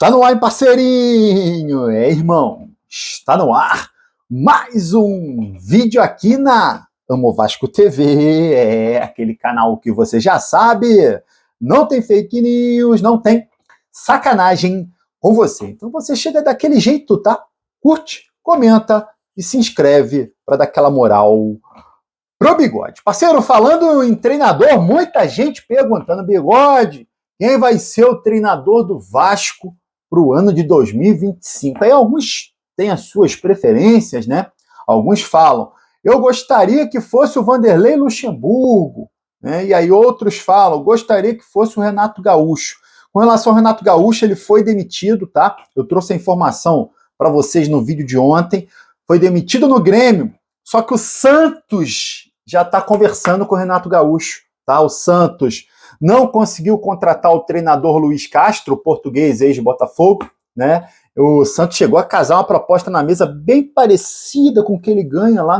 Está no ar, hein, parceirinho? Irmão, está no ar mais um vídeo aqui na Amo Vasco TV, aquele canal que você já sabe, não tem fake news, não tem sacanagem com você. Então você chega daquele jeito, tá? Curte, comenta e se inscreve para dar aquela moral pro Bigode. Parceiro, falando em treinador, muita gente perguntando, Bigode, quem vai ser o treinador do Vasco para o ano de 2025? Aí alguns têm as suas preferências, né? Alguns falam, eu gostaria que fosse o Vanderlei Luxemburgo, né? E aí outros falam, gostaria que fosse o Renato Gaúcho. Com relação ao Renato Gaúcho, ele foi demitido, tá? Eu trouxe a informação para vocês no vídeo de ontem. Foi demitido no Grêmio, só que o Santos já está conversando com o Renato Gaúcho, tá? O Santos não conseguiu contratar o treinador Luiz Castro, português ex-Botafogo, né? O Santos chegou a casar uma proposta na mesa bem parecida com o que ele ganha lá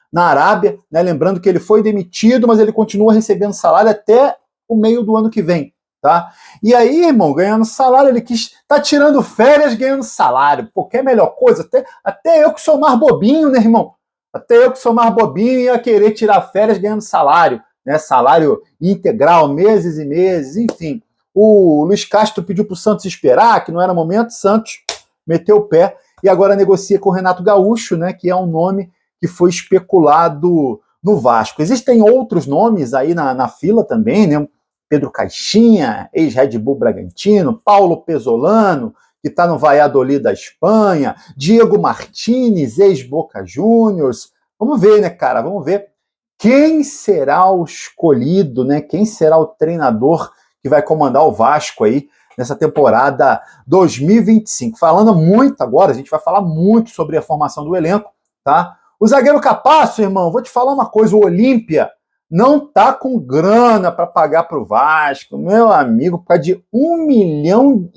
na Arábia, né? Lembrando que ele foi demitido, mas ele continua recebendo salário até o meio do ano que vem, tá? E aí, irmão, ganhando salário, ele tá tirando férias ganhando salário. Pô, que é a melhor coisa? Até eu que sou mais bobinho, né, irmão? Até eu que sou mais bobinho ia querer tirar férias ganhando salário, né? Salário integral, meses e meses, enfim. O Luiz Castro pediu para o Santos esperar, que não era momento, Santos meteu o pé e agora negocia com o Renato Gaúcho, né? Que é um nome que foi especulado no Vasco. Existem outros nomes aí na fila também, né? Pedro Caixinha, ex-Red Bull Bragantino, Paulo Pesolano, que está no Valladolid da Espanha, Diego Martínez, ex-Boca Juniors. Vamos ver, né, cara? Vamos ver quem será o escolhido, né? Quem será o treinador que vai comandar o Vasco aí nessa temporada 2025. Falando muito agora, a gente vai falar muito sobre a formação do elenco, tá? O zagueiro Capasso, irmão, vou te falar uma coisa, o Olímpia não tá com grana para pagar pro Vasco, meu amigo, por causa de $1,5 milhão.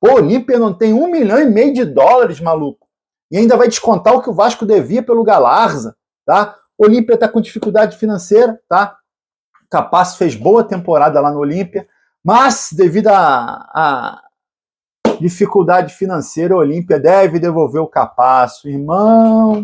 Pô, o Olímpia não tem $1,5 milhão, maluco. E ainda vai descontar o que o Vasco devia pelo Galarza, tá? O Olímpia tá com dificuldade financeira, tá? Capasso fez boa temporada lá no Olímpia, mas devido à dificuldade financeira, o Olímpia deve devolver o Capasso. Irmão,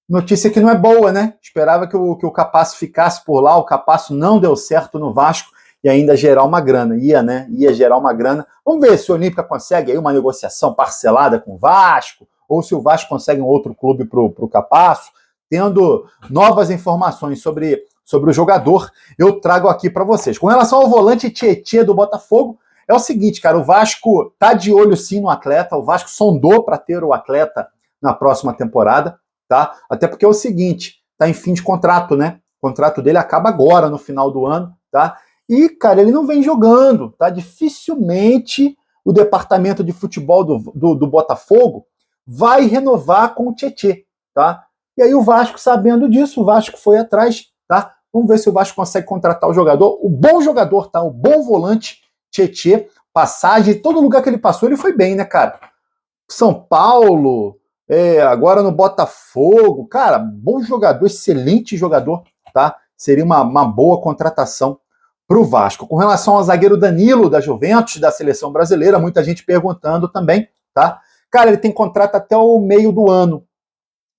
notícia que não é boa, né? Esperava que o Capasso ficasse por lá, o Capasso não deu certo no Vasco e ainda gerar uma grana. Ia gerar uma grana. Vamos ver se o Olímpia consegue aí uma negociação parcelada com o Vasco, ou se o Vasco consegue um outro clube pro Capasso. Tendo novas informações sobre o jogador, eu trago aqui para vocês. Com relação ao volante Tietê do Botafogo, é o seguinte, cara, o Vasco tá de olho sim no atleta, o Vasco sondou para ter o atleta na próxima temporada, tá? Até porque é o seguinte, tá em fim de contrato, né? O contrato dele acaba agora, no final do ano, tá? E, cara, ele não vem jogando, tá? Dificilmente o departamento de futebol do Botafogo vai renovar com o Tietê, tá? E aí o Vasco, sabendo disso, o Vasco foi atrás, tá? Vamos ver se o Vasco consegue contratar o jogador, o bom jogador, tá? O bom volante, Tietê, passagem, todo lugar que ele passou, ele foi bem, né, cara? São Paulo, agora no Botafogo, cara, bom jogador, excelente jogador, tá? Seria uma boa contratação pro Vasco. Com relação ao zagueiro Danilo, da Juventus, da seleção brasileira, muita gente perguntando também, tá? Cara, ele tem contrato até o meio do ano,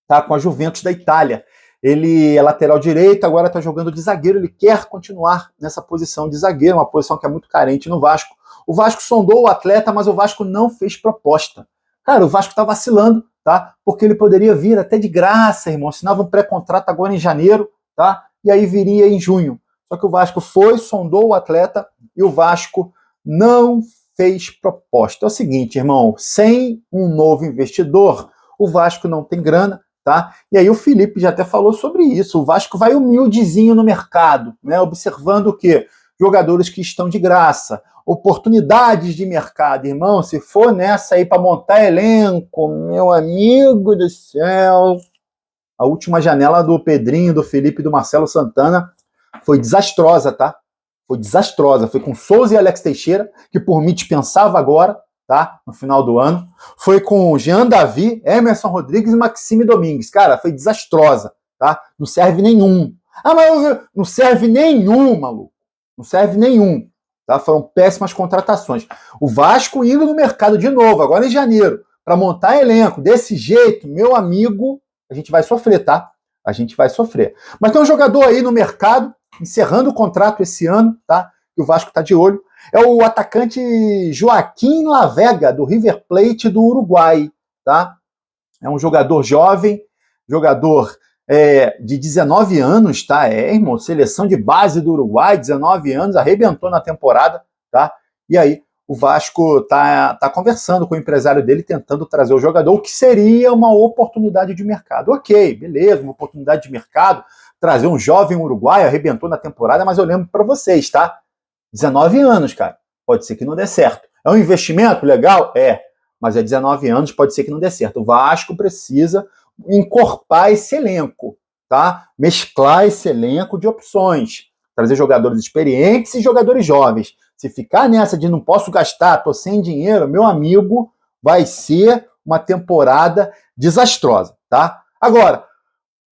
tá, com a Juventus da Itália. Ele é lateral direito, agora está jogando de zagueiro, ele quer continuar nessa posição de zagueiro, uma posição que é muito carente no Vasco. O Vasco sondou o atleta, mas o Vasco não fez proposta. Cara, o Vasco está vacilando, tá? Porque ele poderia vir até de graça, irmão, assinava um pré-contrato agora em janeiro, tá? E aí viria em junho. Só que o Vasco sondou o atleta e o Vasco não fez proposta. É o seguinte, irmão, sem um novo investidor, o Vasco não tem grana, tá? E aí o Felipe já até falou sobre isso, o Vasco vai humildezinho no mercado, né? Observando o quê? Jogadores que estão de graça, oportunidades de mercado, irmão, se for nessa aí para montar elenco, meu amigo do céu, a última janela do Pedrinho, do Felipe e do Marcelo Santana foi desastrosa, tá? Foi desastrosa, foi com Souza e Alex Teixeira, que por mim dispensava agora, tá? No final do ano. Foi com Jean Davi, Emerson Rodrigues e Maxime Domingues. Cara, foi desastrosa, tá? Não serve nenhum. Ah, mas não serve nenhum, maluco. Não serve nenhum. Tá? Foram péssimas contratações. O Vasco indo no mercado de novo, agora em janeiro, para montar elenco desse jeito, meu amigo, a gente vai sofrer, tá? A gente vai sofrer. Mas tem um jogador aí no mercado, encerrando o contrato esse ano, tá? Que o Vasco tá de olho. É o atacante Joaquim Lavega, do River Plate do Uruguai, tá? É um jogador jovem, jogador de 19 anos, tá? Irmão, seleção de base do Uruguai, 19 anos, arrebentou na temporada, tá? E aí, o Vasco tá conversando com o empresário dele, tentando trazer o jogador, o que seria uma oportunidade de mercado. Ok, beleza, uma oportunidade de mercado, trazer um jovem uruguaio, arrebentou na temporada, mas eu lembro para vocês, tá? 19 anos, cara. Pode ser que não dê certo. É um investimento legal? É. Mas é 19 anos, pode ser que não dê certo. O Vasco precisa encorpar esse elenco, tá? Mesclar esse elenco de opções. Trazer jogadores experientes e jogadores jovens. Se ficar nessa de não posso gastar, tô sem dinheiro, meu amigo, vai ser uma temporada desastrosa, tá? Agora,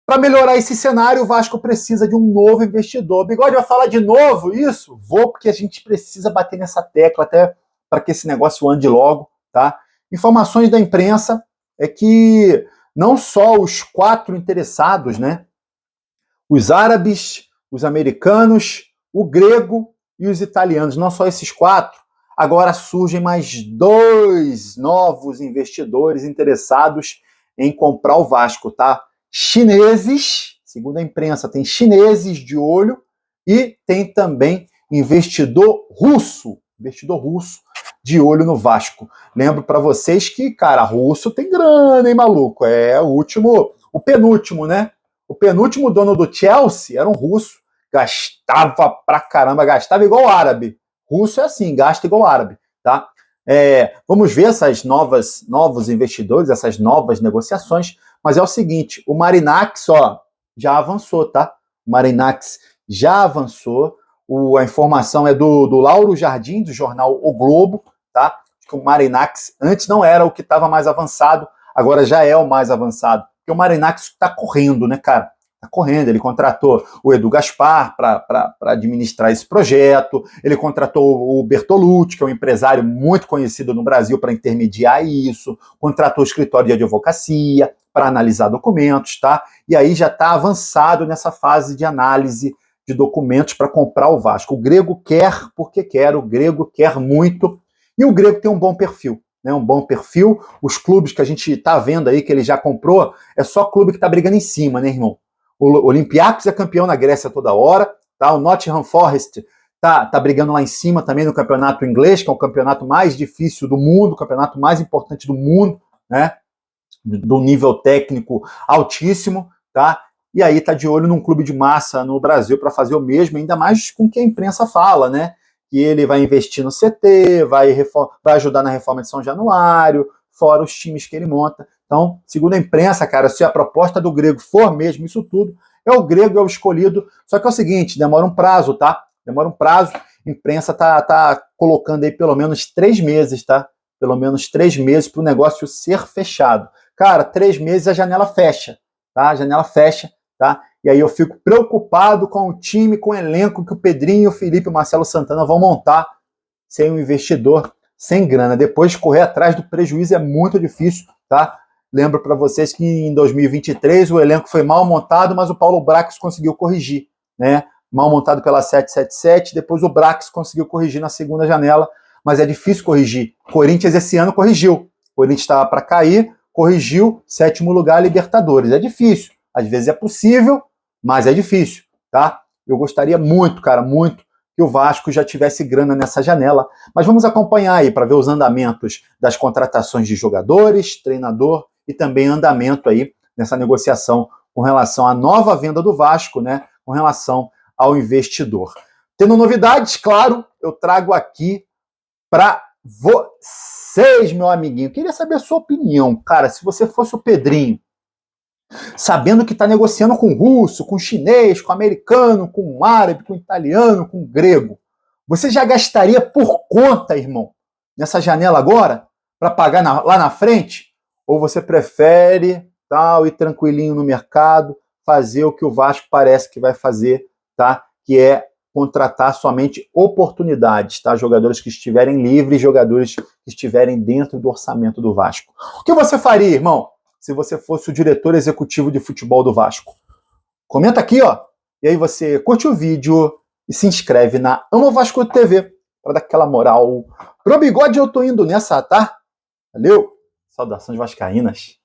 para melhorar esse cenário, o Vasco precisa de um novo investidor. Bigode vai falar de novo isso? Vou, porque a gente precisa bater nessa tecla até para que esse negócio ande logo, tá? Informações da imprensa é que não só os 4 interessados, né? Os árabes, os americanos, o grego e os italianos, não só esses 4, agora surgem mais 2 novos investidores interessados em comprar o Vasco, tá? Chineses, segundo a imprensa, tem chineses de olho e tem também investidor russo de olho no Vasco. Lembro para vocês que, cara, russo tem grana, hein, maluco? É o penúltimo, né? O penúltimo dono do Chelsea era um russo, gastava pra caramba, gastava igual árabe. Russo é assim, gasta igual árabe, tá? Vamos ver novos investidores, essas novas negociações, mas é o seguinte, o Marinax, ó, já avançou, tá? O Marinax já avançou, a informação é do Lauro Jardim, do jornal O Globo, tá? O Marinax antes não era o que estava mais avançado, agora já é o mais avançado. Porque o Marinax está correndo, né, cara? Está correndo. Ele contratou o Edu Gaspar para administrar esse projeto, ele contratou o Bertolucci, que é um empresário muito conhecido no Brasil para intermediar isso, contratou o escritório de advocacia para analisar documentos, tá? E aí já está avançado nessa fase de análise de documentos para comprar o Vasco. O grego quer porque quer, o grego quer muito, e o grego tem um bom perfil. Um bom perfil, os clubes que a gente está vendo aí, que ele já comprou, é só clube que está brigando em cima, né, irmão? O Olympiacos é campeão na Grécia toda hora, tá? O Nottingham Forest tá brigando lá em cima também no campeonato inglês, que é o campeonato mais difícil do mundo, o campeonato mais importante do mundo, né? Do nível técnico altíssimo, tá? E aí tá de olho num clube de massa no Brasil para fazer o mesmo, ainda mais com o que a imprensa fala, né? Que ele vai investir no CT, vai ajudar na reforma de São Januário, fora os times que ele monta. Então, segundo a imprensa, cara, se a proposta do grego for mesmo isso tudo, o grego é o escolhido. Só que é o seguinte, demora um prazo, tá? Demora um prazo. A imprensa tá colocando aí pelo menos 3 meses, tá? Pelo menos 3 meses para o negócio ser fechado. Cara, 3 meses a janela fecha, tá? A janela fecha, tá? E aí eu fico preocupado com o time, com o elenco que o Pedrinho, o Felipe e o Marcelo Santana vão montar sem um investidor, sem grana. Depois correr atrás do prejuízo é muito difícil, tá? Lembro para vocês que em 2023 o elenco foi mal montado, mas o Paulo Brax conseguiu corrigir, né? Mal montado pela 777, depois o Brax conseguiu corrigir na segunda janela, mas é difícil corrigir. Corinthians esse ano corrigiu. O Corinthians estava para cair, corrigiu, 7º lugar, Libertadores. É difícil. Às vezes é possível, mas é difícil, tá? Eu gostaria muito, cara, muito, que o Vasco já tivesse grana nessa janela. Mas vamos acompanhar aí para ver os andamentos das contratações de jogadores, treinador e também andamento aí nessa negociação com relação à nova venda do Vasco, né? Com relação ao investidor. Tendo novidades, claro, eu trago aqui para vocês, meu amiguinho. Queria saber a sua opinião, cara. Se você fosse o Pedrinho, sabendo que está negociando com russo, com chinês, com americano, com árabe, com italiano, com grego, você já gastaria por conta, irmão, nessa janela agora, para pagar lá na frente? Ou você prefere ir tranquilinho no mercado, fazer o que o Vasco parece que vai fazer, tá? Que é contratar somente oportunidades, tá? Jogadores que estiverem livres, jogadores que estiverem dentro do orçamento do Vasco. O que você faria, irmão, se você fosse o diretor executivo de futebol do Vasco? Comenta aqui, ó. E aí você curte o vídeo e se inscreve na Amo Vasco TV para dar aquela moral. Pro bigode eu tô indo nessa, tá? Valeu! Saudações vascaínas.